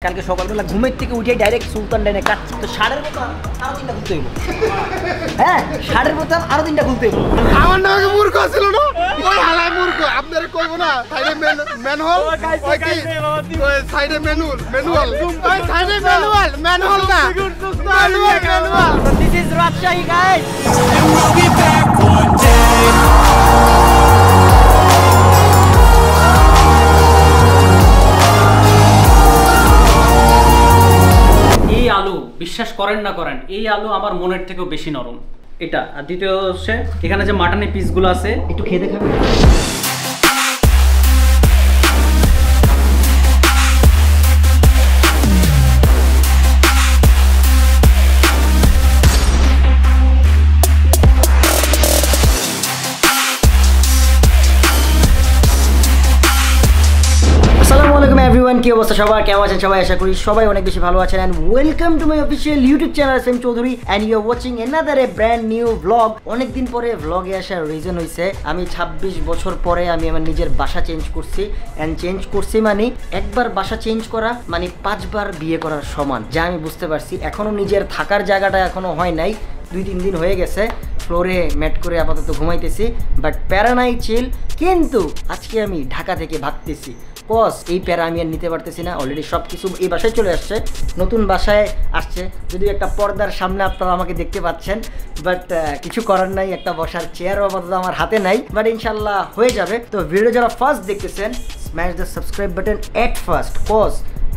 কালকে সকালবেলা ঘুমের থেকে উঠে ডাইরেক্ট সুলতান ডাইনে কাটছি তো ষাঁড়ের বোতাম আরো তিনটা খুলতে হইব। হ্যাঁ ষাঁড়ের বোতাম আরো তিনটা খুলতে হইব। আমার নামে মূর্খ ছিল না ওই হালাই মূর্খ আপনারা কইব না সাইডে ম্যানহোল ওই কি ওই সাইডে ম্যানুয়াল ওই সাইডে ম্যানুয়াল না manual this is Rajshahi guys. এই আলু বিশ্বাস করেন না করেন, এই আলু আমার মনের থেকেও বেশি নরম এটা। আর দ্বিতীয় হচ্ছে এখানে যে মাটনের পিসগুলো আছে একটু খেয়ে দেখাবে। এভরিওয়ান, কি অবস্থা সবার, কেমন আছেন সবাই? আশা করি সবাই অনেক বেশি ভালো আছেন। And welcome to my official YouTube channel Sam Chowdhury and you are watching another a brand new blog. অনেকদিন পরে ব্লগে আসার রিজন হইছে আমি 26 বছর পরে আমি আমার নিজের বাসা চেঞ্জ করছি। এন্ড চেঞ্জ করছি মানে একবার বাসা চেঞ্জ করা মানে 5 বার বিয়ে করার সমান, যা আমি বুঝতে পারছি। এখনো নিজের থাকার জায়গাটা এখনো হয় নাই, 2-3 দিন হয়ে গেছে। ফ্লোরে ম্যাট করে আপাতত ঘুমাইতেছি, বাট প্যারা নাই, চিল। কিন্তু আজকে আমি ঢাকা থেকে ভাগতেছি, কজ এই প্যারা আমি আর নিতে পারতেছি না। অলরেডি সব কিছু এই বাসায় চলে আসছে, নতুন বাসায় আসছে। যদিও একটা পর্দার সামনে আপনারা আমাকে দেখতে পাচ্ছেন, বাট কিছু করার নাই। একটা বসার চেয়ারও আপাতত আমার হাতে নাই, বাট ইনশাল্লাহ হয়ে যাবে। তো ভিডিও যারা ফার্স্ট দেখতেছেন, smash the subscribe button at first, cause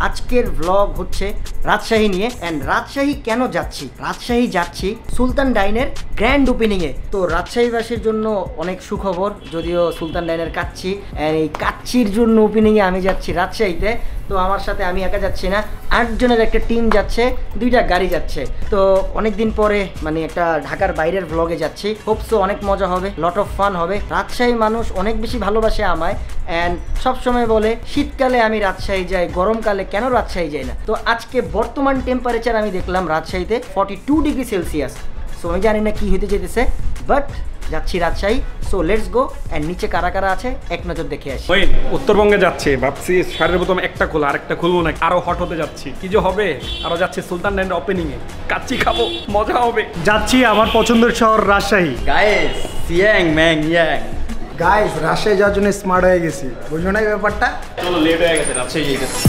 আজকের ভ্লগ হচ্ছে রাজশাহী নিয়ে। অ্যান্ড রাজশাহী কেন যাচ্ছি? রাজশাহী যাচ্ছি সুলতান ডাইনের গ্র্যান্ড ওপেনিংয়ে। তো রাজশাহীবাসীর জন্য অনেক সুখবর, যদিও সুলতান ডাইনের কাচ্চি, অ্যান্ড এই কাচ্চির জন্য ওপেনিংয়ে আমি যাচ্ছি রাজশাহীতে। তো আমার সাথে আমি একা যাচ্ছি না, 8 জনের একটা টিম যাচ্ছে, 2টা গাড়ি যাচ্ছে। তো অনেক দিন পরে মানে একটা ঢাকার বাইরের ভ্লগে যাচ্ছি। হোপসো অনেক মজা হবে, লট অফ ফান হবে। রাজশাহী মানুষ অনেক বেশি ভালোবাসে আমায়, অ্যান্ড সবসময় বলে শীতকালে আমি রাজশাহী যাই, গরমকালে কেন রাজশাহী যাই না। তো আজকে বর্তমান টেম্পারেচার আমি দেখলাম রাজশাহীতে 42 ডিগ্রি সেলসিয়াস। সো আমি জানি না কি হইতে যেতেছে, বাট যাচ্ছি Rajshahi. So let's go. And নিচে কারা কারা আছে এক নজর দেখে আসি। ওই উত্তরবঙ্গে যাচ্ছে, ভাবছি ষাঁড়ের বোতাম একটা খোলা আরেকটা খুলবো না, আরো হট হতে যাচ্ছি। কি যে হবে, আরো যাচ্ছি সুলতান ডাইনের ওপেনিং এ, কাচ্চি খাবো, মজা হবে। যাচ্ছি আমার পছন্দের শহর Rajshahi. Guys Siang Mang young. Guys Rajshahi যাওয়ার জন্য স্মার্ট হয়ে গেছি, বুঝো না এই ব্যাপারটা? চলো লেট হয়ে গেছে, রাজশাহী যাইতেছি।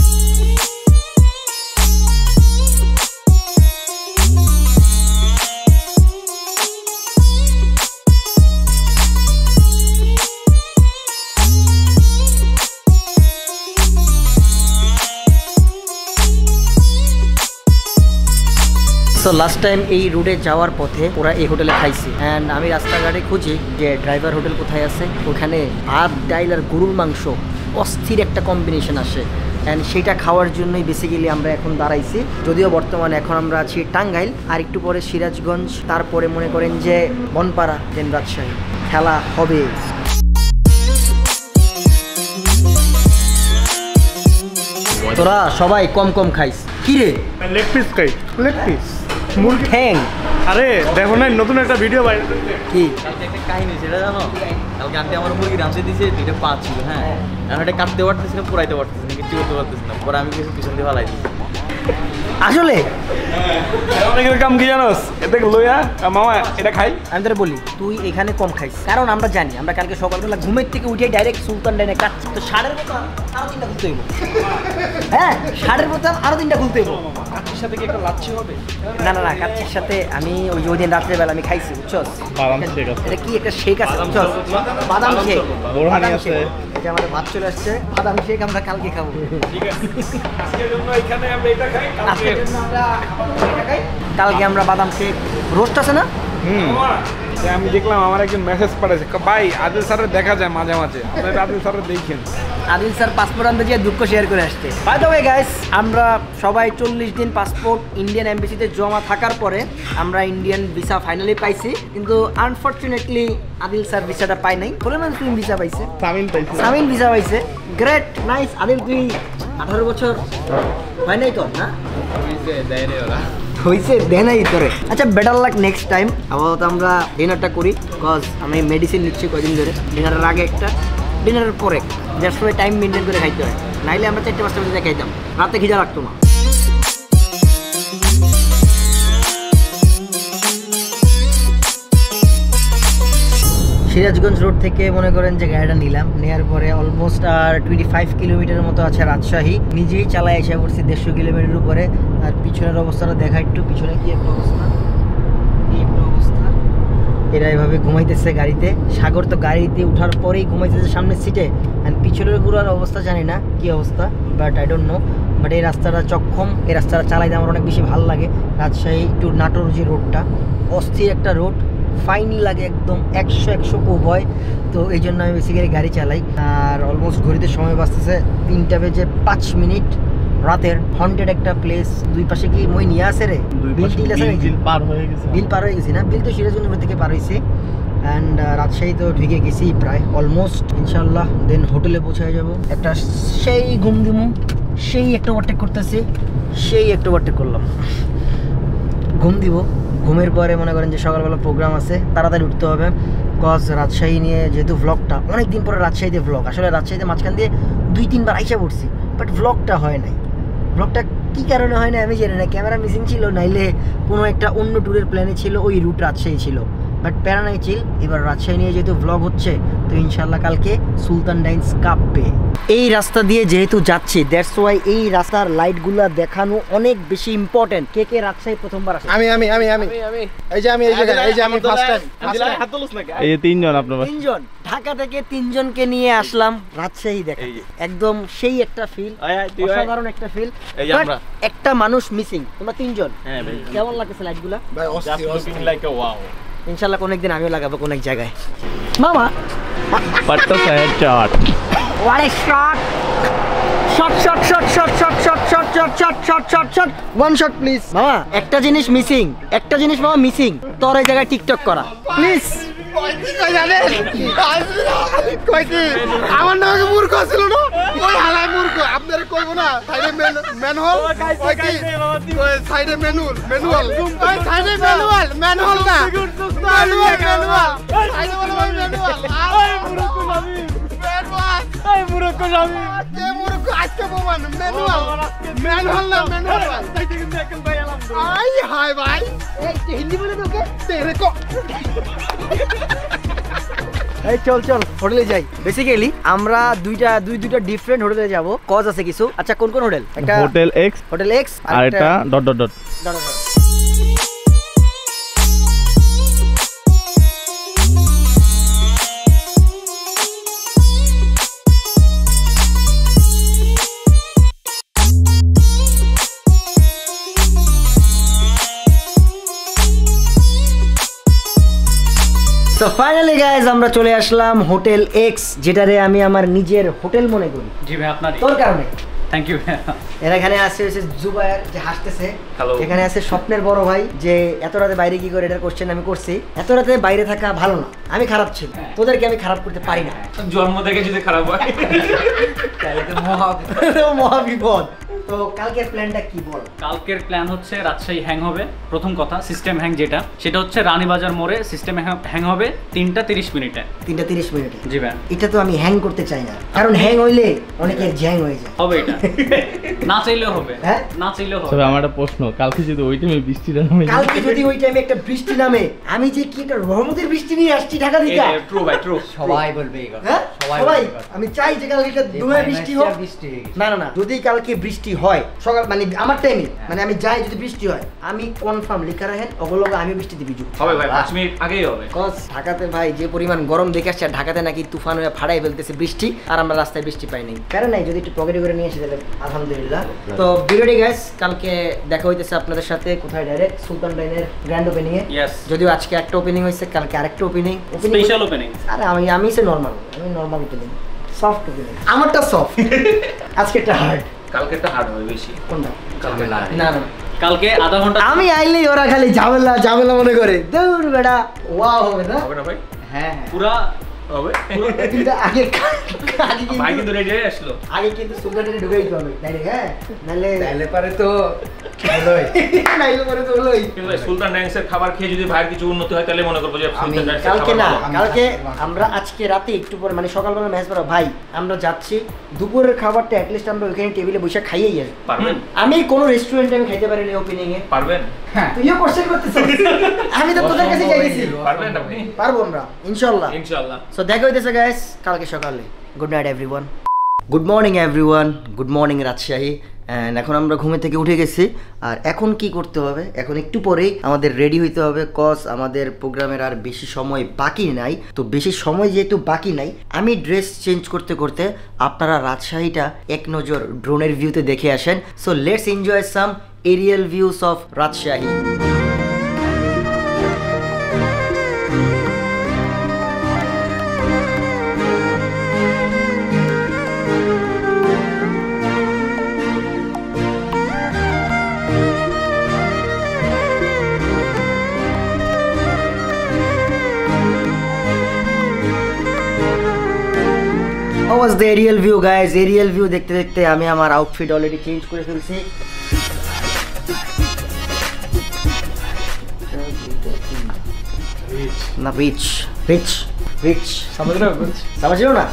সো লাস্ট টাইম এই রুটে যাওয়ার পথে ওরা এই হোটেলে খাইছি। অ্যান্ড আমি রাস্তাঘাটে খুঁজি যে ড্রাইভার হোটেল কোথায় আছে। ওখানে ভাত, ডাইল আর গরুর মাংস অস্থির একটা কম্বিনেশন আসে, অ্যান্ড সেইটা খাওয়ার জন্যই বেসিক্যালি আমরা এখন দাঁড়াইছি। যদিও বর্তমানে এখন আমরা আছি টাঙ্গাইল, আর একটু পরে সিরাজগঞ্জ, তারপরে মনে করেন যে বনপাড়া, দেন রাজশাহী। খেলা হবে। তোরা সবাই কম কম খাইস। কি রে? লেগ পিস খাই, লেগ পিস মুরগি ঠ্যাং। আরে দেখো না নতুন একটা ভিডিও বাইরে কি কালকে একটা কাহিনী সেটা জানো? কালকে আন্টি আমার মুরগি রাঁধতে দিয়েছে, 2টা পা ছিল। হ্যাঁ, এখন এটা কাটতে পারতেছি না, পুরাইতে পারতেছি না, কিছু করতে পারতেছি না। পরে আমি কিছু পিছন দিয়ে ফালাই দিচ্ছি। আসলে অনেকের কাম কি জানোস, এতে লইয়া মামা এটা খাই। আমি তোরা বলি তুই এখানে কম খাইস, কারণ আমরা জানি আমরা কালকে সকালবেলা ঘুমের থেকে উঠে ডাইরেক্ট সুলতান ডাইনে কাটছি তো ষাঁড়ের বোতাম আরো 3টা খুলতে হইব। হ্যাঁ ষাঁড়ের বোতাম আরো 3টা খুলতে হইব। কাচ্চির সাথে কি একটা লাচ্ছি হবে? না না না, কাচ্চির সাথে আমি ওই দিন রাত্রেবেলা আমি খাইছি, বুঝছস? এটা কি একটা শেক আছে, বুঝছস? বাদাম শেক, বাদাম শেক। এটা আমাদের ভাত চলে আসছে, বাদাম শেক আমরা কালকে খাবো। ঠিক আছে, আজকের জন্য এখানে আমরা এটা খাই, আজকের জন্য আমরা এটা খাই, কালকে আমরা বাদাম শেক। রোস্ট আছে না? আমি দেখলাম আমার একজন মেসেজ পাঠাইছে, ভাই আদিল স্যারের দেখা যায় মাঝে মাঝে, আপনারা আদিল স্যারের দেখেন। আদিল স্যার পাসপোর্ট আনতে যেয়ে দুঃখ শেয়ার করে আসছে। বাই দ্য ওয়ে গাইস, আমরা সবাই 40 দিন পাসপোর্ট ইন্ডিয়ান এমবেসিতে জমা থাকার পরে আমরা ইন্ডিয়ান ভিসা ফাইনালি পাইছি, কিন্তু আনফরচুনেটলি আদিল স্যার ভিসাটা পাই নাই। বলে না তুমি ভিসা পাইছে, সামিন ভিসা পাইছে। Great, nice. আদিল তুই 18 বছর হয় নাই তোর? না হয়েছে, দেয় নাই তোরে। আচ্ছা বেটার লাক নেক্সট টাইম। আপাতত আমরা ডিনারটা করি, কজ আমি মেডিসিন নিচ্ছি কয়দিন ধরে। ডিনারের আগে একটা, ডিনারের পরে, যার সময় টাইম মেনটেন করে খাইতে হয়, নাইলে আমরা 4-5টা বাজে খাইতাম, রাতে খিদা লাগতো না। সিরাজগঞ্জ রোড থেকে মনে করেন যে গাড়িটা নিলাম, নেওয়ার পরে অলমোস্ট আর 25 কিলোমিটারের মতো আছে রাজশাহী। নিজেই চালাই এসে পড়ছি 150 কিলোমিটার উপরে। আর পিছনের অবস্থাটা দেখা একটু, পিছনে কি একটা অবস্থা, এই একটা অবস্থা। এরা এভাবে ঘুমাইতেছে গাড়িতে। সাগর তো গাড়িতে ওঠার পরেই ঘুমাইতেছে সামনের সিটে, অ্যান্ড পিছনের গুলোর অবস্থা জানি না কি অবস্থা, but I don't know. But এই রাস্তাটা চক্ষম, এই রাস্তাটা চালাইতে আমার অনেক বেশি ভালো লাগে। রাজশাহী টু নাটোর যে রোডটা, অস্থির একটা রোড, ফাইন লাগে একদম, 100 খুব হয়। তো এই জন্য আমি বেসিক্যালি গাড়ি চালাই। আর অলমোস্ট ঘড়িতে সময় বাঁচতেছে 3টা বেজে 5 মিনিট রাতের। হন্টেড একটা প্লেস, দুই পাশে কি মই নিয়ে আসে রে, বিল পার হয়ে গেছি না, বিল তো সিরাজগঞ্জ থেকে পার হয়েছে। অ্যান্ড রাজশাহী তো ঢুকে গেছি প্রায় অলমোস্ট, ইনশাল্লাহ। দেন হোটেলে পৌঁছায় যাব। একটা সেই ঘুম দিমু, সেই একটা ওভারটেক করতেছি, সেই একটা ওভারটেক করলাম, ঘুম দিব। ঘুমের পরে মনে করেন যে সকালবেলা প্রোগ্রাম আছে, তাড়াতাড়ি উঠতে হবে। কজ রাজশাহী নিয়ে যেহেতু ভ্লগটা অনেক দিন পরে, রাজশাহীতে ভ্লগ, আসলে রাজশাহীতে মাঝখান দিয়ে 2-3 বার আইসা পড়ছি, বাট ভ্লগটা হয় নাই। ভ্লগটা কী কারণে হয় না আমি জানি না, ক্যামেরা মিসিং ছিল, নাইলে কোনো একটা অন্য ট্যুরের প্ল্যানে ছিল, ওই রুট রাজশাহী ছিল। বাট প্যারা নাই, চিল। এবার রাজশাহী নিয়ে যেহেতু ভ্লগ হচ্ছে, তো ইনশাল্লাহ কালকে সুলতান ডাইন্স কাঁপবে। এই রাস্তা দিয়ে যেহেতু যাচ্ছি, দ্যাটস ওয়াই এই রাস্তার লাইটগুলো দেখানো অনেক বেশি ইম্পর্টেন্ট। কে কে রাজশাহী প্রথমবার আসে? আমি ফার্স্ট টাইম। এই যে 3 জন, আপনার 3 জন ঢাকা থেকে 3 জনকে নিয়ে আসলাম রাজশাহী দেখা। একদম সেই একটা ফিল, অসাধারণ একটা ফিল। একটা মানুষ মিসিং, তোমরা 3 জন। কেমন লাগতেছে লাইটগুলা? ভাই ইনশাল্লাহ অনেকদিন আমিও লাগাবো কোন এক জায়গায়। মামা পাট্টা সাহেব চাট, ওয়ারে shot shot shot shot shot shot shot shot shot shot shot shot shot, one shot please. মামা একটা জিনিস মিসিং, একটা জিনিস মামা মিসিং, তোর এই জায়গায় টিকটক করা প্লিজ। আমার নামে মূর্খ ছিল না, ওই হালাই মূর্খ। আপনারা কইব না সাইডে ম্যানহোল, ওই কি সাইডে ম্যানুয়াল, ওই সাইডে ম্যানুয়াল, ম্যানহোল না, ম্যানুয়াল সাইডে বলে ওই ম্যানুয়াল। ওই মূর্খ আমি ম্যানুয়াল, ওই মূর্খ আমি কে মূর্খ আজকে প্রমাণ ম্যানুয়াল, ম্যানহোল না ম্যানুয়াল। সাইডে কিন্তু একদম ভাই আলহামদুলিল্লাহ। আই হাই ভাই, এই হিন্দি বলে তোকে তেরে কো। এই চল চল হোটেলে যাই। বেসিক্যালি আমরা দুইটা ডিফারেন্ট হোটেলে যাব, কজ আছে কিছু। আচ্ছা কোন কোন হোটেল? একটা হোটেল এক্স, হোটেল এক্স, আর এটা ডট ডট ডট। তো ফাইনালি গাইজ আমরা চলে আসলাম হোটেল এক্স, যেটারে আমি আমার নিজের হোটেল মনে করি। জি ভাই, আপনার তোর কারণে। Thank you. এর এখানে আছে জুবায়ের যে হাসতেছে, Hello. এখানে আছে স্বপ্নের বড় ভাই যে এত রাতে বাইরে কি করে, এটার কোশ্চেন আমি করছি। এত রাতে বাইরে থাকা ভালো না, আমি খারাপ ছিল, তোদেরকে আমি খারাপ করতে পারি না। জন্ম থেকে যদি খারাপ হয় তাহলে তো মহাবিপদ। তো কালকের প্ল্যানটা কি বল? কালকের প্ল্যান হচ্ছে রাজশাহী হ্যাং হবে। প্রথম কথা সিস্টেম হ্যাং, যেটা সেটা হচ্ছে রানীবাজার মোড়ে সিস্টেম হ্যাং হবে 3টা 30 মিনিটে। 3:30 মিনিটে? জি ভাই। এটা তো আমি হ্যাং করতে চাই না, কারণ হ্যাং হইলে অনেকের জ্যাং হয়ে যায়। হবে এটা, না চাইলেও হবে। হ্যাঁ না চাইলেও হবে। তবে আমার একটা প্রশ্ন, কালকে যদি ওই টাইমে বৃষ্টিটা নামে, কালকে যদি ওই টাইমে একটা বৃষ্টি নামে, আমি যে কি একটা রহমতের বৃষ্টি নিয়ে আসছি ঢাকা থেকে। ট্রু ভাই, ট্রু। সবাই বলবে এই কথা, হ্যাঁ সবাই, আমি চাই যে কালকে একটা দুমে বৃষ্টি হোক। বৃষ্টি হয়ে গেছে। না না না, যদি কালকে বৃষ্টি হয় সকাল মানে আমার টাইমে, মানে আমি যাই যদি বৃষ্টি হয়, আমি কনফার্ম লিখা রাখেন ওগুলোকে আমি বৃষ্টি দিবি। হবে ভাই, 5 মিনিট আগেই হবে। কজ ঢাকাতে ভাই যে পরিমাণ গরম দেখে আসছে, আর ঢাকাতে নাকি তুফান হয়ে ফাড়াই ফেলতেছে বৃষ্টি, আর আমরা রাস্তায় বৃষ্টি পাই নাই। কারণ নাই যদি একটু পকেটে করে নিয়ে এসে তাহলে আলহামদুলিল্লাহ। তো ভিডিওটি গাইস কালকে দেখা হইতেছে আপনাদের সাথে কোথায়, ডাইরেক্ট সুলতান ডাইনের গ্র্যান্ড ওপেনিং এ। ইয়েস। যদিও আজকে একটা ওপেনিং হয়েছে, কালকে আরেকটা ওপেনিং। Special opening. আরে আমি সে নরমাল, আমি নরমাল ওপেনিং, সফট ওপেনিং। আমারটা সফট, আজকে একটা হার্ড। কালকেরটা হার্ড হবে বেশি। কোনটা? কালকে না না না, কালকে আধা ঘন্টা। আমি আইলেই ওরা খালি ঝামেলা ঝামেলা মনে করে, দৌড় বেড়া ওয়াও হবে না? হবে না ভাই? হ্যাঁ পুরা হবে কিন্তু আগে ভাই কিন্তু রেডি হয়ে আসলো আগে কিন্তু সুলতানডেনে ঢুকে দিতে হবে তাই হ্যাঁ নাহলে পারে তো ভালোই নাইলে পরে তো হলোই। কিন্তু ভাই সুলতান ডাইন্সের খাবার খেয়ে যদি ভাইয়ের কিছু উন্নতি হয় তাহলে মনে করবো যে আমি সুলতান ডাইন্সের কালকে খাবার না ভালো। কালকে আমরা আজকে রাতে একটু পরে মানে সকালবেলা ম্যাচ পড়া ভাই আমরা যাচ্ছি দুপুরের খাবারটা অ্যাটলিস্ট আমরা ওইখানে টেবিলে বসে খাইয়েই যাই। পারবেন আমি কোনো রেস্টুরেন্টে আমি খাইতে পারিনি ওপেনিং এ। পারবেন তুইও কোশ্চেন করতেছিস আমি তো তোদের কাছে যাইতেছি। পারবেন আপনি পারবো আমরা ইনশাআল্লাহ। ইনশাআল্লাহ সো দেখা হইতেছে গাইস কালকে সকালে। Good night everyone. Good morning everyone. Good morning Rajshahi. And এখন আমরা ঘুমে থেকে উঠে গেছি আর এখন কি করতে হবে এখন একটু পরেই আমাদের রেডি হইতে হবে কজ আমাদের প্রোগ্রামের আর বেশি সময় বাকি নাই। তো বেশি সময় যেহেতু বাকি নাই আমি ড্রেস চেঞ্জ করতে করতে আপনারা রাজশাহীটা এক নজর ড্রোনের ভিউতে দেখে আসেন। So let's enjoy some aerial views of Rajshahi. How was the aerial view guys? Aerial view দেখতে দেখতে আমি আমার আউটফিট অলরেডি চেঞ্জ করে ফেলছি। না রিচ সামঝলো না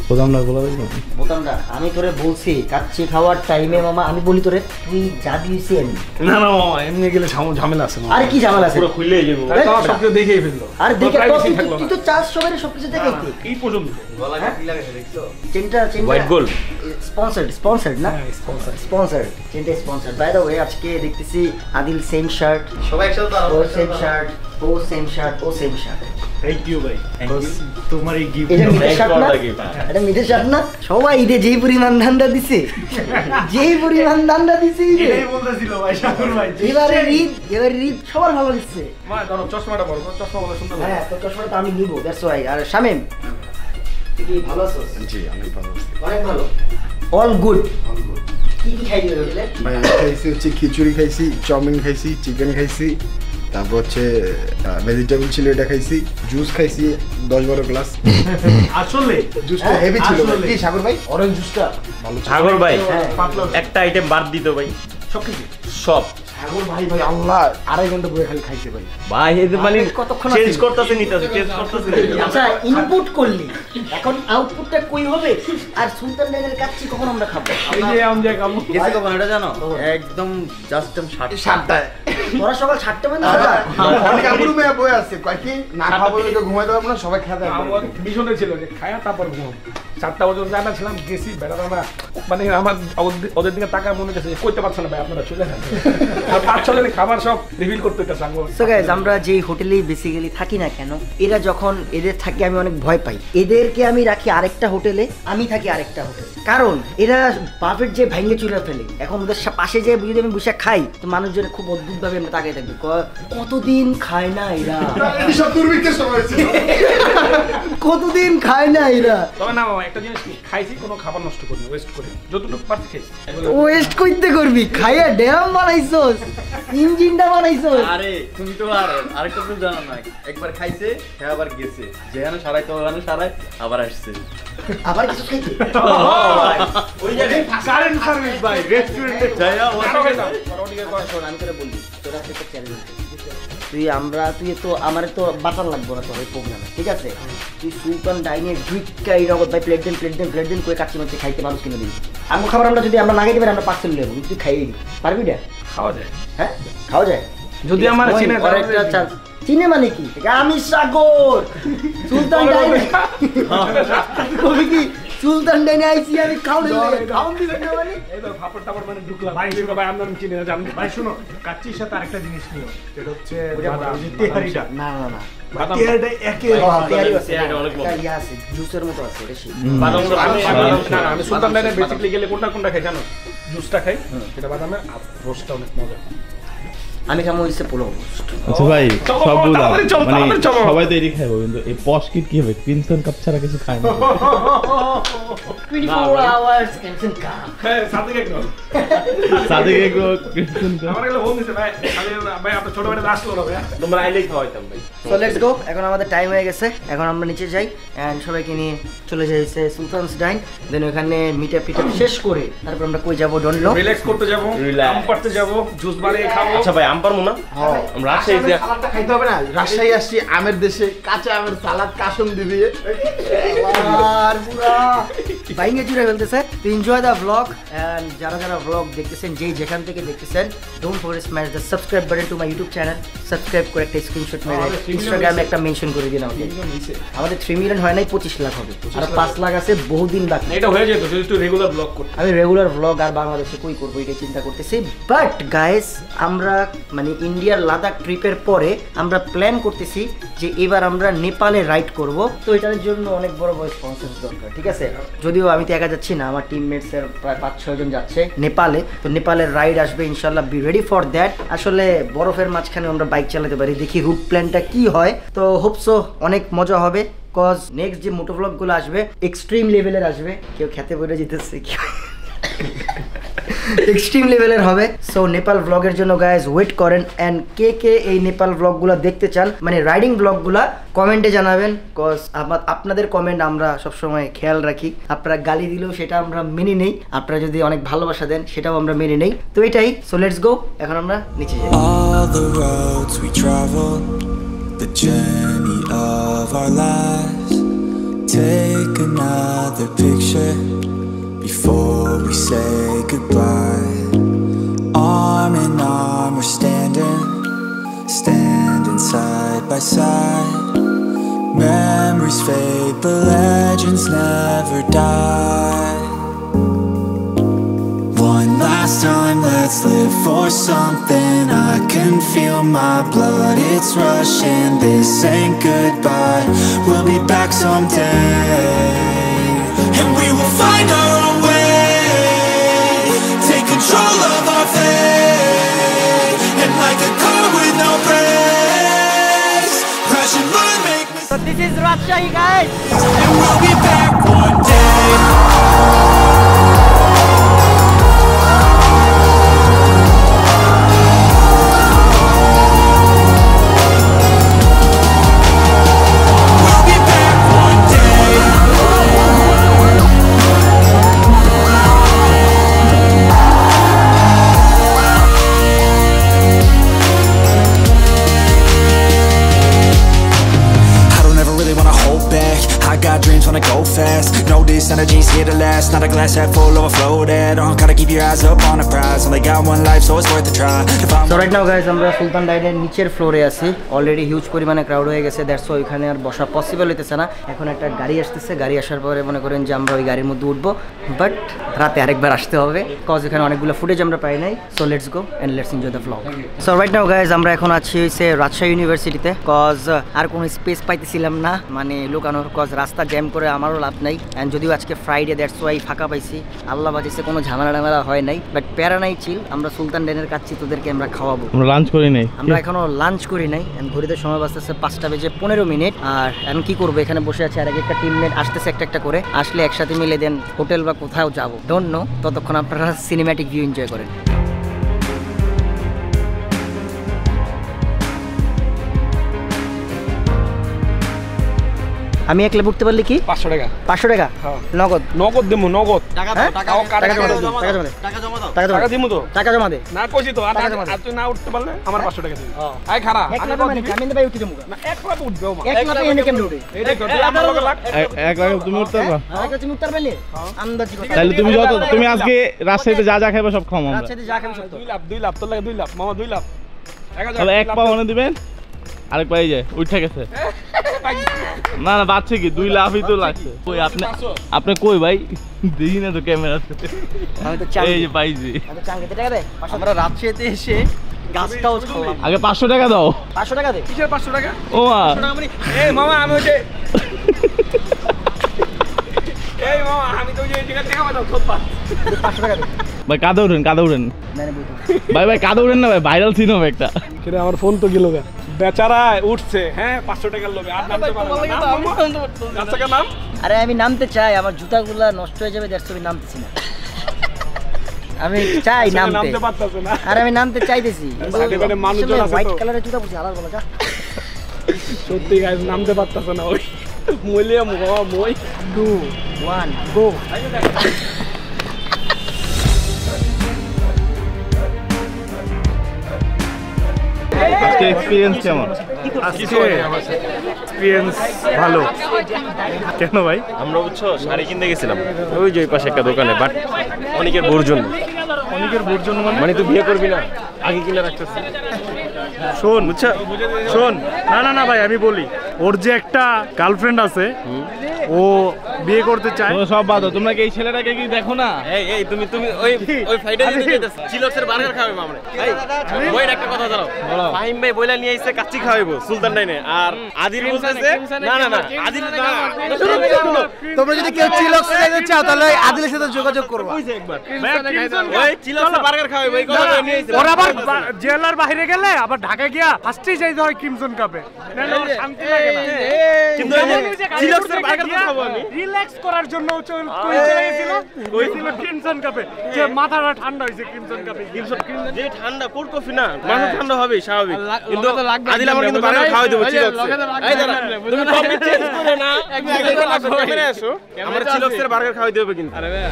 বোতামটা আমি তোরে বলছি কাচ্চি খাওয়ার টাইমে মামা আমি বলি তোরে তুই যা দিয়েছি আমি না না মামা এমনি গেলে ঝামেলা আছে আরে কি ঝামেলা আছে পুরো খুললেই যাবো সবকিছু দেখেই ফেললো আর দেখে প্রাইভেসি থাকলো তুই না তো চাস সবাই সবকিছু দেখাইতে এই পর্যন্ত গলা কি লাগাইছে দেখছো চেনটা হোয়াইট গোল্ড স্পন্সর্ড না হ্যাঁ, sponsored. স্পন্সর্ড চেনটা স্পন্সর্ড বাই দ্য ওয়ে আজকে দেখতেছি আদিল সেম শার্ট সবাই একসাথে তো ও সেম শার্ট ও সেম শার্ট ও সেম শার্ট থ্যাংক ইউ ভাই তোমার এই গিফট এটা মিঠে Thanks শার্ট for না the gift. এটা মিঠে শার্ট না সবাই ঈদে যেই পরিমাণ ধান্দা দিছে ঈদে বলতেছিল ভাই শাকুর ভাই এবারে ঈদ সবার ভালো দিচ্ছে মা ধরো চশমাটা বড় চশমা বলে সুন্দর হ্যাঁ তো চশমাটা তো আমি নিব দ্যাটস ওয়াই আর শামিম তুই কি ভালো আছো জি অনেক ভালো অনেক ভালো অল গুড কি কি খাইলি হোটেলে ভাই আমি খাইছি হচ্ছে খিচুড়ি খাইছি চাউমিন খাইছি চিকেন খাইছি তারপর হচ্ছে ভেজিটেবল ছিল এটা খাইছি জুস খাইছি 10-12 গ্লাস আসলে জুসটা হেভি ছিল কি সাগর ভাই অরেঞ্জ জুসটা সাগর ভাই হ্যাঁ একটা আইটেম বাদ দিত ভাই সব কিছু সব সাগর ভাই আল্লাহ 2.5 ঘন্টা বসে খালি খাইছে ভাই ভাই এই যে মানে কতক্ষণ চেঞ্জ আছে? করতেছে নিতেছে চেঞ্জ করতেছে আচ্ছা ইনপুট করলি এখন আউটপুটটা কই হবে আর সুলতান ডাইনের কাচ্চি কখন আমরা খাবো এই যে আমি যে কাম গেছে কখন এটা জানো একদম জাস্ট 7টায় তোরা সকাল 7টা বাজে অনেক আপুর মেয়ে বই আছে কয় কি না খাবো তো ঘুমাইতে পারবো না সবাই খেতে আমার মিশনে ছিল যে খায়া তারপর ঘুম 4টা পর্যন্ত জানা ছিলাম গেছি বেড়ানো না মানে আমার ওদের দিকে টাকা মনে হচ্ছে কইতে পারছে না ভাই আপনারা চলে যান আর 5-6 জনের খাবার সব রিভিল করতে হইতাছে সো গাইস আমরা যেই হোটেলেই বেসিক্যালি থাকি না কেন এরা যখন এদের থাকে আমি অনেক ভয় পাই এদেরকে আমি রাখি আরেকটা হোটেলে আমি থাকি আরেকটা হোটেলে কারণ এরা বাফেট যে ভাঙে চুলে ফেলে এখন ওদের পাশে যে যদি আমি বসে খাই তো মানুষজনে খুব অদ্ভুত ভাবে আমরা তাকিয়ে থাকবে কতদিন খায় না এরা এই সব দুর্ভিক্ষের সময় ছিল কতদিন খায় না এরা তবে না মামা একটা জিনিস কি খাইছি কোনো খাবার নষ্ট করিনি ওয়েস্ট করি যতটুকু পারছি খাইছি ওয়েস্ট করতে করবি খাইয়া ড্যাম বানাইছস ইঞ্জিনটা বানাইছস আরে তুমি তো আরেকটা তো জানো না একবার খাইছে হ্যাঁ আবার গেছে যেখানে সারাই তো ওখানে সারাই আবার আসছে আবার কিছু খাইতে ওই জায়গায় কারেন্ট সার্ভিস ভাই রেস্টুরেন্টে যাইয়া আমি করে বললি তোরা একটা চ্যালেঞ্জ তুই তো আমার তো বাঁচার লাগবো না তোর এই প্রোগ্রামে ঠিক আছে তুই সুলতান ডাইনের ঢুইকাই নগদ ভাই প্লেট দেন করে কাচ্চি মাচ্চি খাইতে মানুষ কিনে দিবি আমার খাবার আমরা যদি আমরা না খাইতে পারি আমরা পার্সেল নেবো তুই খাইয়ে দিবি পারবি না খাওয়া যায় হ্যাঁ খাওয়া যায় যদি আমার চিনে একটা চান্স চিনে মানে কি আমি সাগর সুলতান ডাইনে কবি কি সুলতান ডাইনে আইছি আমি খাওয়ান দিবেন না মানে এই তো ফাপড় টাপড় মানে ঢুকলাম ভাই আপনারা চিনে না জানেন ভাই শুনো কাচ্চির সাথে আরেকটা জিনিস নিও এটা হচ্ছে তেহারিটা না না না তেহারিটা একে তেহারি আছে তেহারিটা অনেক মজা। ইয়া আছে জুসের মতো আছে বেশি বাদাম আমি সুলতান ডাইনে বেসিক্যালি গেলে কোনটা খাই জানো জুসটা খাই এটা বাদামের আর রোস্টটা অনেক মজা আমি খামো হচ্ছে পোলাও। আচ্ছা ভাই চলো, সব বুঝলাম, তাড়াতাড়ি চলো, মানে তাড়াতাড়ি চলো। সবাই তো এরই খাইবো, কিন্তু এই পশকিট কি হবে? ক্রিমসন কাপ ছাড়া কিছু খায় না। 24 hours ক্রিমসন কাপ। হ্যাঁ সাথে কেক নাও। সাথে একটু ক্রিমসন কাপ। আমার এগুলো ফোন দিছে ভাই, ভাই আপনার ছোট ভাইটা আসলো না ভাই, তোমরা আইলেই খাওয়াইতাম ভাই। সো লেটস গো, এখন আমাদের টাইম হয়ে গেছে, এখন আমরা নিচে যাই এন্ড সবাইকে নিয়ে চলে যাইছে সুলতানস ডাইন। দেন ওখানে মিটআপ শেষ করে তারপর আমরা কই যাব ডোন্ট নো। রিল্যাক্স করতে যাব, আম পাড়তে যাব, জুস বানিয়ে খাবো। আচ্ছা ভাই আম পারবো না? আমরা রাজশাহী দিয়ে সালাদটা খাইতে হবে না? রাজশাহী আসছি, আমের দেশে, কাঁচা আমের সালাদ কাসম দিবি। আর পুরা বাইঙ্গে জুড়ে ফেলতেছে। তো এনজয় দ্য ব্লগ এন্ড যারা যারা ব্লগ দেখতেছেন, যেই যেখান থেকে দেখতেছেন, don't forget smash the subscribe button to my YouTube channel. Subscribe করে একটা স্ক্রিনশট মেরে ইনস্টাগ্রামে একটা মেনশন করে দিন আমাকে। আমাদের 3 মিলিয়ন হয় নাই, 25 লাখ হবে, আর 5 লাখ আছে বহুদিন বাকি। এটা হয়ে যেত যদি তুই রেগুলার ব্লগ করতে। আমি রেগুলার ব্লগ আর বাংলাদেশে কই করবো এটাই চিন্তা করতেছি। বাট গাইস, আমরা মানে ইন্ডিয়ার লাদাখ ট্রিপের পরে আমরা প্ল্যান করতেছি যে এবার আমরা নেপালে রাইড করব। তো এটার জন্য অনেক বড় বড় স্পন্সর দরকার, ঠিক আছে? যদিও আমি তো একা যাচ্ছি না, আমার টিমমেটস এর প্রায় 5-6 জন যাচ্ছে নেপালে। তো নেপালের রাইড আসবে ইনশাল্লাহ, বি রেডি ফর দ্যাট। আসলে বরফের মাঝখানে আমরা বাইক চালাতে পারি, দেখি রুট প্ল্যানটা কি হয়। তো হোপসো অনেক মজা হবে, কজ নেক্সট যে মোটো ব্লগগুলো আসবে এক্সট্রিম লেভেলের আসবে। কেউ খেতে বলে যেতেছে, কেউ এক্সট্রিম লেভেলের হবে। সো নেপাল ব্লগের জন্য গাইজ ওয়েট করেন। অ্যান্ড কে কে এই নেপাল ব্লগগুলো দেখতে চান, মানে রাইডিং ব্লগগুলো, কমেন্টে জানাবেন, কজ আপনাদের কমেন্ট আমরা সবসময় খেয়াল রাখি। আপনারা গালি দিলেও সেটা আমরা মেনে নেই, আপনারা যদি অনেক ভালোবাসা দেন সেটাও আমরা মেনে নেই। তো এটাই। সো লেটস গো, এখন আমরা নিচে যাই। All the roads we traveled, the journey of our lives. Take another picture before we say goodbye. Arm in arm we're standing side by side. Memories fade but legends never die. One last time, let's live for something. I can feel my blood, it's rushing. This ain't goodbye, we'll be back someday. And we will find our own way, take control of our fate. And like a car with no brakes, crash and burn, make mistakes. So this is Rajshahi, guys. And we'll be back one day. Wanna go fast, know this energy's here to last. Not a glass half full, overflow that. Gotta keep your eyes up on the prize. Only got one life, so it's worth a try. So right now guys, আমরা সুলতান ডাইনের নিচের ফ্লোরে আছি। Already huge পরিমাণে crowd হয়ে গেছে, that's why ওইখানে আর বসা possible হইতেছে না। এখন একটা গাড়ি আসতেছে, গাড়ি আসার পরে মনে করেন যে আমরা ওই গাড়ির মধ্যে উঠবো, বাট রাতে আরেকবার আসতে হবে, কজ এখানে অনেকগুলো ফুটেজ আমরা পাই নাই। So let's go and let's enjoy the vlog. So right now guys, আমরা এখন আছি হইছে রাজশাহী ইউনিভার্সিটিতে, কজ আর কোনো স্পেস পাইতেছিলাম না, মানে লুকানোর, কজ রাস্তা জ্যাম করে আমারও লাভ নাই। অ্যান্ড যদিও আজকে ফ্রাইডে, দ্যাটস ওয়াই ফাঁকা পাইছি, আল্লাহ বাঁচিয়েছে, কোনো ঝামেলা টামেলা হয় নাই। বাট প্যারা নাই, চিল। আমরা সুলতান ডাইনের কাছে তোদেরকে আমরা খাওয়াবো। আমরা লাঞ্চ করি নাই, আমরা এখনো লাঞ্চ করি নাই। ঘড়িতে সময় বাঁচতেছে 5:15। আর এখন কি করবো, এখানে বসে আছে, আর একটা টিমমেট আসতেছে একটা একটা করে, আসলে একসাথে মিলে দেন হোটেল বা কোথাও যাবো, ডোন্ট নো। ততক্ষণ আপনারা সিনেম্যাটিক ভিউ এনজয় করেন। আমি একলা উঠতে পারলে কি 500 টাকা 500 টাকা নগদ নগদ দেবো, নগদ টাকা হ্যাঁ? দাও, টাকা টাকা টাকা জমা দে, জমা টাকা দাও, জমা দে। টাকা জমা দাও। টাকা দিমু তো, টাকা জমা দে। না কইছি তো, আর টাকা জমা দে। তুই না উঠতে পারলে আমার 500 টাকা দিবি। আই খারা একলা মানে আমি ভাই উঠতে দেবো না, এক লাখ উঠবেও মা, একলা এনে কেমন উঠে এইটাই তো আমার লগে লাখ। এক লাখ তুমি উঠতে পারবা? আরেকটা তুমি উত্তর পেলে আন্দাজি কথা। তাহলে তুমি আজকে রাজশাহীতে যা যা খাইবা সব খাওয়া আমরা। রাজশাহীতে যা খাবি সব তো। 2 লাখ তোর লাগে, 2 লাখ মামা, 2 লাখ। তাহলে এক পা মনে দিবেন, আরেক পাই যায় উঠে গেছে। না না বাচ্চা কি 2 লাখই তো লাগছে। কই আপনি কই ভাই, দেখি না তো ক্যামেরাতে। আমি তো চাই, এই যে পাইছি। আমি চাঙ্গিতে টাকা দে। আমরা রাজশাহীতে এসে গাছটাও খাওয়ালাম। আগে 500 টাকা দাও। 500 টাকা দে। কিসের 500 টাকা? ও মা, 500 টাকা মানে এই মামা আমি ওই যে এই মামা আমি তো ওই যে টাকা দাও, সব 500 টাকা দিন ভাই কাঁদে উঠেন ভাই কাঁদে উঠেন না ভাই, ভাইরাল সিন হবে একটা। কিন্তু আমার ফোন তো গেল গা, বেচারা উঠছে হ্যাঁ 500 টাকার লোভে আর নামতে পারে না। আচ্ছা নাম? আরে আমি নামতে চাই, আমার জুতাগুলা নষ্ট হয়ে যাবে, দেখছো আমি নামতেছি না। আমি চাই নামতে পারতাছে না। আরে আমি নামতে চাইতেছি, একেবারে মানুষজন আছে তো। হোয়াইট কালারের জুতা পরছি, হালাল বলা যা। সত্যি গাইস নামতে পারতাছে না, ওই মইলিয়া বাবা মই 2 1 গো। আজকে এক্সপেরিয়েন্স কেমন? এক্সপিরিয়েন্স ভালো। কেন ভাই? আমরা বুঝছো শাড়ি কিনতে গেছিলাম ওই যে ওই পাশে একটা দোকানে, বাট অনেকের বোর জন্য। অনেকের বোর জন্য মানে তুই বিয়ে করবি না আগে কিনে রাখতেছিস। শোন বুঝছো, শোন না ভাই আমি বলি, ওর যে একটা গার্লফ্রেন্ড আছে ও বিয়ে করতে চায়। সব বাদ, তোমরা কি এই ছেলেটাকে কি দেখো না? এই তুমি ওই ফাইডে দিতে যাইতাছ চিলক্সের বার্গার খাওয়াবো আমরা। এই ওই একটা কথা দাও, ফাহিম ভাই বইলা নিয়ে আইছে কাচ্চি খাওয়াইবো সুলতান ডাইনে, আর আদিল বলতেছে না আদিল না। তোমরা যদি কেউ চিলক্স খেতে চাও তাহলে আদিলের সাথে যোগাযোগ করবা। ওই চিলক্সের বার্গার খাওয়াইবো এই কথা নিয়ে আইছে। ওরা আবার জেলার বাইরে গেলে আবার ঢাকা গিয়া ফার্স্টেই যাইতে হয় ক্রিমসন কাপে, নাহলে ওর শান্তি লাগে না। কিন্তু চিলক্সের বার্গার খাবো আমি রিল্যাক্স করার জন্য কইছিল ক্রিমসন কাপে, যে মাথাটা ঠান্ডা হইছে ক্রিমসন কাপে। যে ঠান্ডা কোল্ড কফি না মানুষ ঠান্ডা হবে স্বাভাবিক, কিন্তু আদিল আমার কিন্তু বার্গার খাওয়াই দেবো চিলক্স। এই দাঁড়া তুমি টপিক চেঞ্জ করে না, ক্যামেরায় আসো, আমার চিলক্সের বার্গার খাওয়াই দেবে কিন্তু। আরে ভাই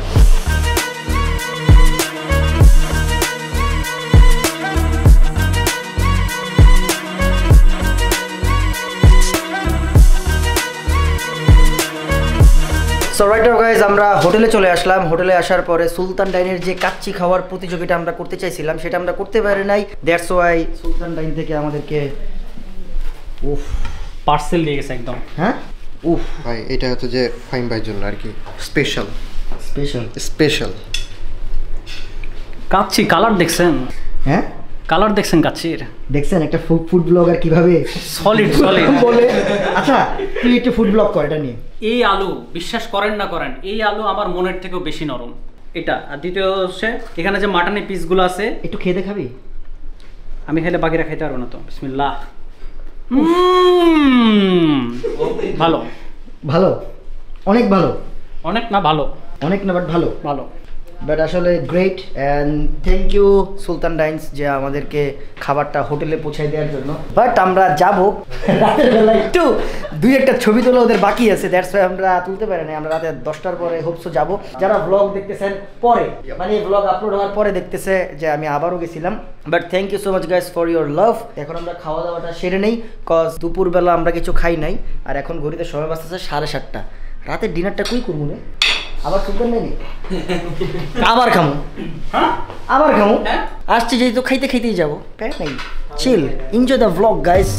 সো রাইট নাও গাইজ, আমরা হোটেলে চলে আসলাম। হোটেলে আসার পরে সুলতান ডাইনের যে কাচ্চি খাওয়ার প্রতিযোগিতা আমরা করতে চাইছিলাম সেটা আমরা করতে পারি নাই। দ্যাটস ওয়াই সুলতান ডাইন থেকে আমাদেরকে পার্সেল দিয়ে গেছে একদম। হ্যাঁ ভাই এটা হচ্ছে যে ফাইম ভাইয়ের জন্য আর কি স্পেশাল কাচ্চি কালার দেখছেন? হ্যাঁ কালার দেখছেন কাচ্চির? দেখছেন একটা ফুড ব্লগার কিভাবে সলিড বলে। আচ্ছা তুই একটু ফুড ব্লগ কর এটা নিয়ে। এই আলু বিশ্বাস করেন না করেন, এই আলু আমার মনের থেকেও বেশি নরম এটা। আর দ্বিতীয় হচ্ছে এখানে যে মাটনের পিসগুলো আছে, একটু খেয়ে দেখাবি? আমি খেলে বাকিরা খাইতে পারবো না তো। বিসমিল্লাহ। ভালো ভালো, অনেক ভালো। অনেক না ভালো, অনেক না বাট ভালো ভালো। বাট আসলে great and thank you Sultan dines যে আমাদেরকে খাবারটা হোটেলে পৌঁছায় দেওয়ার জন্য। বাট আমরা যাবো রাতের বেলা, একটু দুই একটা ছবি তোলা ওদের বাকি আছে, দ্যাটস ওয়াই আমরা তুলতে পারি না। আমরা রাতে 10টার পরে হোপসো যাবো। যারা ব্লগ দেখতেছেন পরে, মানে ব্লগ আপলোড হওয়ার পরে দেখতেছে যে আমি আবারও গেছিলাম। But thank you so much guys for your love. এখন আমরা খাওয়া দাওয়াটা সেরে নেই, কজ দুপুরবেলা আমরা কিছু খাই নাই, আর এখন ঘড়িতে সময় বাজতেছে 7:30। রাতের ডিনারটা কই করবো না? আবার সুন্দর নেই, আবার খামো, আবার খামো। আসছি যেহেতু খাইতেই যাবো, তাই নাই? Chill, enjoy the blog guys.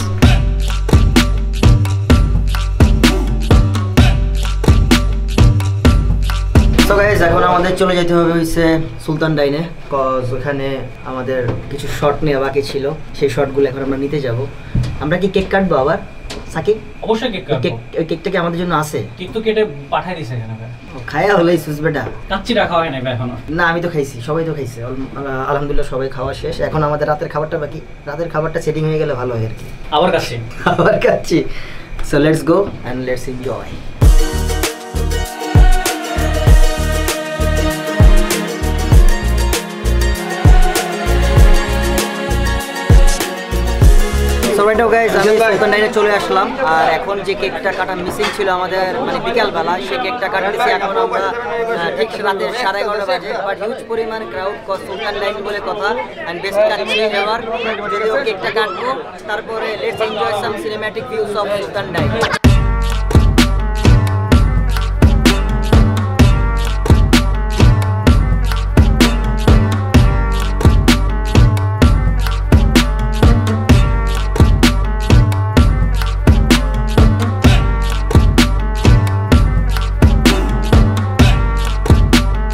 তো গাইস এখন আমাদের চলে যেতে হবে হইছে সুলতান ডাইনে, কজ ওখানে আমাদের কিছু শট নেওয়া বাকি ছিল, সেই শটগুলো এখন আমরা নিতে যাব। আমরা কি কেক কাটবো আবার? সাকিব অবশ্যই কেক কাটবো। ওই কেকটা কি আমাদের জন্য আছে? কেক তো কেটে পাঠাই দিছে এখানে। খায়া হলেই সুস বেটা। কাচ্চি রাখা হয় না এখনো? না আমি তো খাইছি, সবাই তো খাইছে আলহামদুলিল্লাহ, সবাই খাওয়া শেষ। এখন আমাদের রাতের খাবারটা বাকি, রাতের খাবারটা সেটিং হয়ে গেলে ভালো হয় আর কি। আবার কাচ্চি আবার kacchi. So let's go and let's enjoy. চলে আসলাম, আর এখন যে কেকটা কাটা মিসিং ছিল আমাদের, মানে বিকালবেলা, সেই কেকটা কাটতেছি এখন আমরা ঠিক রাতের 11:30 বাজে। বাট হিউজ পরিমাণ ক্রাউড, সুলতান ডাইন বলে কথা, অ্যান্ড বেস্ট কাটছি এবার। যদিও কেকটা কাটবো, তারপরে let's enjoy some cinematic views of Sultan dine.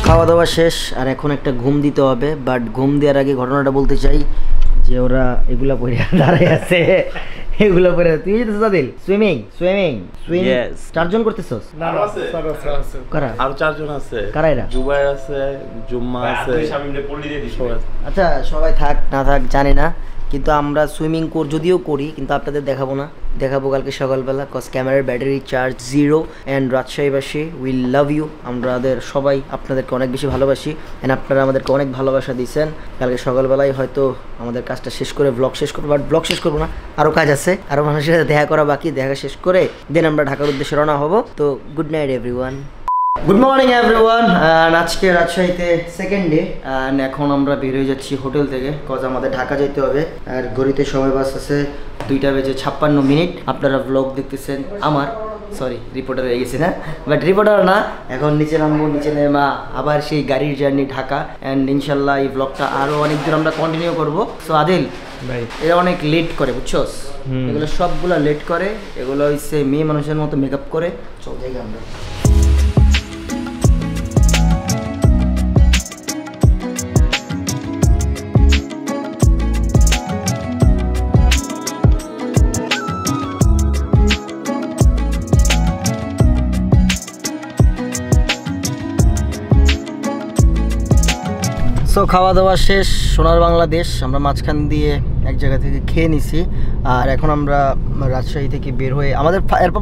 খাওয়া দাওয়া শেষ, আর এখন একটা ঘুম দিতে হবে। বাট ঘুম দেওয়ার আগে ঘটনাটা বলতে চাই, যে ওরা এগুলা পরে দাঁড়ায় আছে, এগুলো পরে তুই যেতেছ সাদিল সুইমিং সুইমিং সুইম চারজন করতেছস? না না স্যার আছে কারা? আর 4 জন আছে। কারা এরা? জুবাইর আছে, জুম্মা আছে। আচ্ছা সবাই থাক না থাক জানি না, কিন্তু আমরা সুইমিং যদিও করি কিন্তু আপনাদের দেখাবো না, দেখাবো কালকে সকালবেলা, কজ ক্যামেরার ব্যাটারি চার্জ 0 অ্যান্ড রাজশাহীবাসী উই লাভ ইউ, আমাদের সবাই আপনাদেরকে অনেক বেশি ভালোবাসি অ্যান্ড আপনারা আমাদেরকে অনেক ভালোবাসা দিয়েছেন। কালকে সকালবেলায় হয়তো আমাদের কাজটা শেষ করে ব্লগ শেষ করবো, বাট ব্লগ শেষ করবো না, আরও কাজ আছে, আরও মানুষের সাথে দেখা করা বাকি, দেখা শেষ করে দেন আমরা ঢাকার উদ্দেশ্যে রওনা হবো। তো good night everyone, good morning everyone. আজকে রাজশাহীতে সেকেন্ড ডে অ্যান্ড এখন আমরা বের হয়ে যাচ্ছি হোটেল থেকে, কজ আমাদের ঢাকা যেতে হবে আর ঘড়িতে সময় বাস আছে 2:56। আপনারা ব্লগ দেখতেছেন আমার, সরি রিপোর্টার হয়ে গেছি না, বাট রিপোর্টার না, এখন নিচে নামবো, নিচে নেমা আবার সেই গাড়ির জার্নি ঢাকা অ্যান্ড ইনশাল্লাহ এই ব্লগটা আরও অনেক দূর আমরা কন্টিনিউ করবো। সো আদিল ভাই এরা অনেক লেট করে বুঝছোস, এগুলো সবগুলো লেট করে, এগুলো হচ্ছে মেয়ে মানুষের মতো মেকআপ করে, চল যাই আমরা। সো খাওয়া দাওয়া শেষ, সোনার বাংলাদেশ আমরা মাঝখান দিয়ে এক জায়গা থেকে খেয়ে নিছি আর এখন আমরা রাজশাহী থেকে বের হয়ে আমাদের এরপর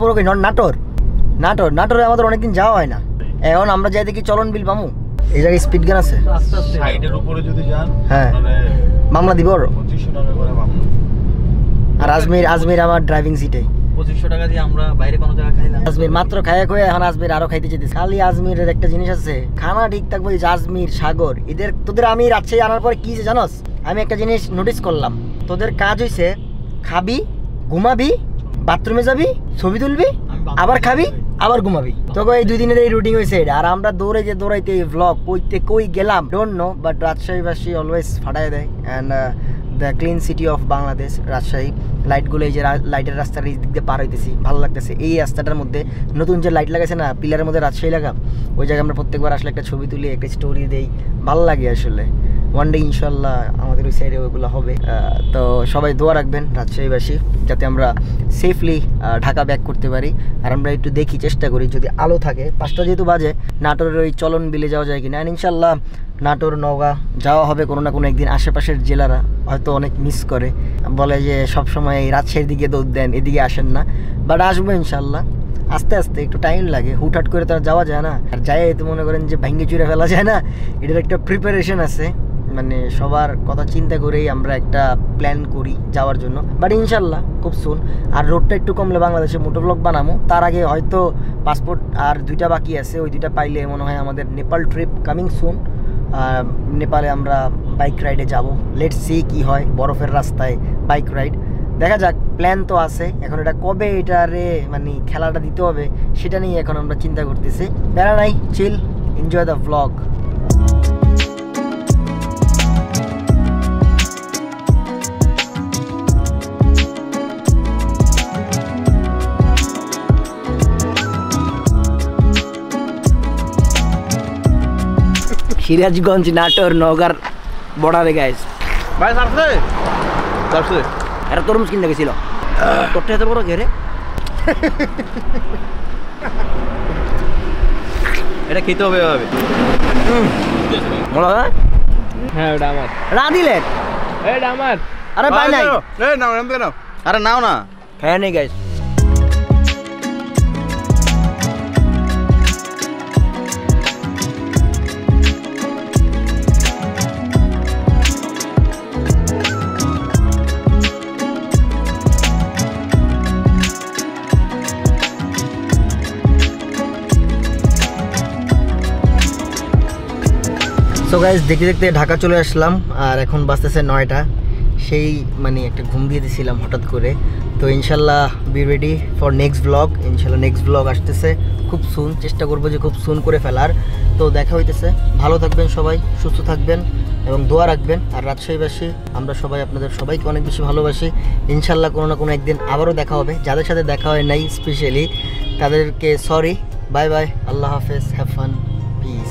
নাটোরে আমাদের অনেকদিন যাওয়া হয় না, এখন আমরা যাই দেখি চলন বিল পামু, এই জায়গায় স্পিড গান আছে, সাইডের উপরে যদি যান হ্যাঁ মামলা দিব 2500 টাকা করে মামলা। আর আজমির আমার ড্রাইভিং সিটে 2500 টাকা দিয়ে আমরা বাইরে কোনো জায়গা খাইলাম। আজমির মাত্র খাইয়া খয়ে এখন আজমির আরো খাইতে যেতেছে। খালি আজমিরের একটা জিনিস আছে, খানা ঠিক থাকবে, আজমির সাগর তোদের আমি রাজশাহী আনার পরে কি জানোস, আমি একটা জিনিস নোটিস করলাম, তোদের কাজ হইছে খাবি, ঘুমাবি, বাথরুমে যাবি, ছবি তুলবি, আবার খাবি, আবার ঘুমাবি, তোকে এই 2 দিনের এই রুটিন হয়েছে এটা। আর আমরা দৌড়াইতে এই ভ্লগ কই গেলাম ডোন্ট নো, বাট রাজশাহীবাসী অলওয়েজ ফাটাই দেয় and the clean city of Bangladesh Rajshahi. লাইটগুলো এই যে লাইটের রাস্তার এই দিক দিয়ে পার হইতেছি, ভালো লাগতেছে। এই রাস্তাটার মধ্যে নতুন যে লাইট লাগাইছে না পিলারের মধ্যে রাজশাহী লাগা, ওই জায়গায় আমরা প্রত্যেকবার আসলে একটা ছবি তুলি, একটা স্টোরি দেই, ভালো লাগে আসলে। ওয়ান ডে ইনশাল্লাহ আমাদের ওই সাইডে ওইগুলো হবে। তো সবাই দোয়া রাখবেন রাজশাহীবাসী, যাতে আমরা সেফলি ঢাকা ব্যাক করতে পারি। আর আমরা একটু দেখি, চেষ্টা করি যদি আলো থাকে, 5টা যেহেতু বাজে, নাটোরের ওই চলন বিলে যাওয়া যায় কিনা। ইনশাল্লাহ নাটোর নওগাঁ যাওয়া হবে কোনো না কোনো একদিন। আশেপাশের জেলারা হয়তো অনেক মিস করে, বলে যে সবসময় এই রাজশাহীর দিকে দৌড় দেন, এদিকে আসেন না, বাট আসবো ইনশাল্লাহ। আস্তে আস্তে একটু টাইম লাগে, হুটহাট করে তো আর যাওয়া যায় না। আর যাই তো মনে করেন যে ভাঙ্গে চুরে ফেলা যায় না, এটার একটা প্রিপারেশন আছে, মানে সবার কথা চিন্তা করেই আমরা একটা প্ল্যান করি যাওয়ার জন্য। বাট ইনশাল্লাহ খুব সুন। আর রোডটা একটু কমলে বাংলাদেশে মোটো ব্লগ বানাবো, তার আগে হয়তো পাসপোর্ট আর 2টা বাকি আছে, ওই 2টা পাইলে মনে হয় আমাদের নেপাল ট্রিপ কামিং সুন। নেপালে আমরা বাইক রাইডে যাব, লেটস সি কি হয়, বরফের রাস্তায় বাইক রাইড, দেখা যাক। প্ল্যান তো আছে, এখন এটা কবে এটারে মানে খেলাটা দিতে হবে সেটা নিয়ে এখন আমরা চিন্তা করতেছি। প্যারা নাই, chill, enjoy the vlog. Sirajganj Natore নওগাঁর বর্ডারে গাইস। ভাই সারছে এরা তরমুজ কিনতে গেছিল, তোরটা এত বড় ঘেরে, এটা খেতে হবে এভাবে। হ্যাঁ ওটা আমার, রাদিলেন এটা আমার। আরে ভাই নাই, নাও আরে নাও না, হ্যাঁ নেই গাইস। সো গাইস দেখতে দেখতে ঢাকা চলে আসলাম আর এখন বাজতেছে 9টা। সেই মানে একটা ঘুম দিয়ে দিয়েছিলাম হঠাৎ করে। তো ইনশাল্লাহ be ready for next blog. ইনশাল্লাহ নেক্সট ব্লগ আসতেছে খুব সুন, চেষ্টা করবো যে খুব সুন করে ফেলার। তো দেখা হইতেছে, ভালো থাকবেন সবাই, সুস্থ থাকবেন এবং দোয়া রাখবেন। আর রাজশাহীবাসী আমরা সবাই আপনাদের সবাইকে অনেক বেশি ভালোবাসি। ইনশাল্লাহ কোনো না কোনো একদিন আবারও দেখা হবে, যাদের সাথে দেখা হয় নাই স্পেশালি তাদেরকে সরি। বাই বাই, আল্লাহ হাফেজ, হ্যাভ ফান, পিস।